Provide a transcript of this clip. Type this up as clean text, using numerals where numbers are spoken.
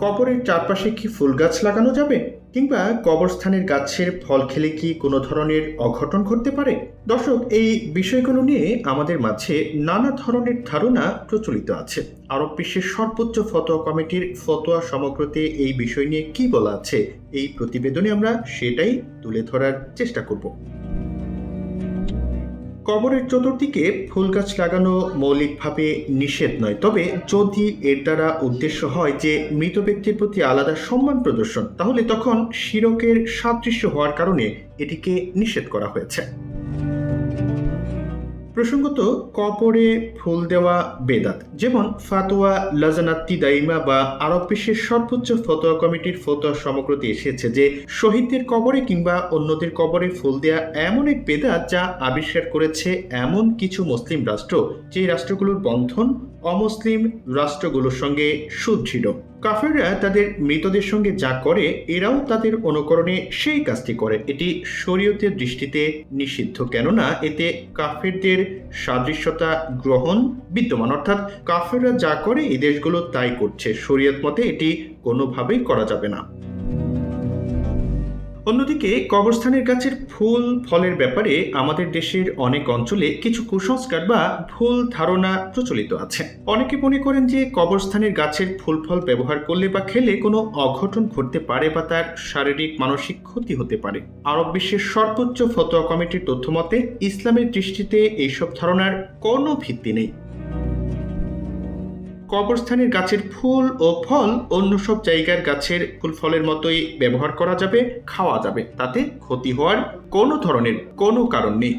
কবরের চারপাশে কি ফুল গাছ লাগানো যাবে, কিংবা কবরস্থানের গাছের ফল খেলে কি কোনো ধরনের অঘটন ঘটতে পারে? দর্শক, এই বিষয়গুলো নিয়ে আমাদের মাঝে নানা ধরনের ধারণা প্রচলিত আছে। আরব বিশ্বের সর্বোচ্চ ফতোয়া কমিটির ফতোয়া সমগ্রতে এই বিষয় নিয়ে কি বলা আছে, এই প্রতিবেদনে আমরা সেটাই তুলে ধরার চেষ্টা করব। কবরের চতুর্দিকে ফুল গাছ লাগানো মৌলিকভাবে নিষেধ নয়, তবে যদি এর দ্বারা উদ্দেশ্য হয় যে মৃত ব্যক্তির প্রতি আলাদা সম্মান প্রদর্শন, তাহলে তখন শিরকের সাদৃশ্য হওয়ার কারণে এটিকে নিষেধ করা হয়েছে। প্রসঙ্গত, কবরে ফুল দেওয়া বেদাত, যেমন ফাতোয়া লাজানাত্তি দাইমা বা আরব বিশ্বের সর্বোচ্চ ফতোয়া কমিটির ফতোয়া সমগ্রতে এসেছে যে শহীদদের কবরে কিংবা অন্যদের কবরে ফুল দেওয়া এমন এক বেদাত যা আবিষ্কার করেছে এমন কিছু মুসলিম রাষ্ট্র, যে রাষ্ট্রগুলোর বন্ধন অমুসলিম রাষ্ট্রগুলোর সঙ্গে সুদৃঢ়। কাফেররা তাদের মৃতদের সঙ্গে যা করে, এরাও তাদের অনুকরণে সেই কাজটি করে। এটি শরীয়তের দৃষ্টিতে নিষিদ্ধ, কেননা এতে কাফেরদের সাদৃশ্যতা গ্রহণ বিদ্যমান, অর্থাৎ কাফেররা যা করে এই দেশগুলো তাই করছে। শরীয়ত মতে এটি কোনোভাবেই করা যাবে না। অন্যদিকে কবরস্থানের গাছের ফুল ফলের ব্যাপারে আমাদের দেশের অনেক অঞ্চলে কিছু কুসংস্কার বা ভুল ধারণা প্রচলিত আছে। অনেকে মনে করেন যে কবরস্থানের গাছের ফুল ফল ব্যবহার করলে বা খেলে কোনো অঘটন ঘটতে পারে বা তার শারীরিক মানসিক ক্ষতি হতে পারে। আরব বিশ্বের সর্বোচ্চ ফতোয়া কমিটির তথ্য মতে ইসলামের দৃষ্টিতে এইসব ধারণার কোনো ভিত্তি নেই। কবরস্থানের গাছের ফুল ও ফল অন্য সব জায়গার গাছের ফুল ফলের মতোই ব্যবহার করা যাবে, খাওয়া যাবে, তাতে ক্ষতি হওয়ার কোনো ধরনের কোনো কারণ নেই।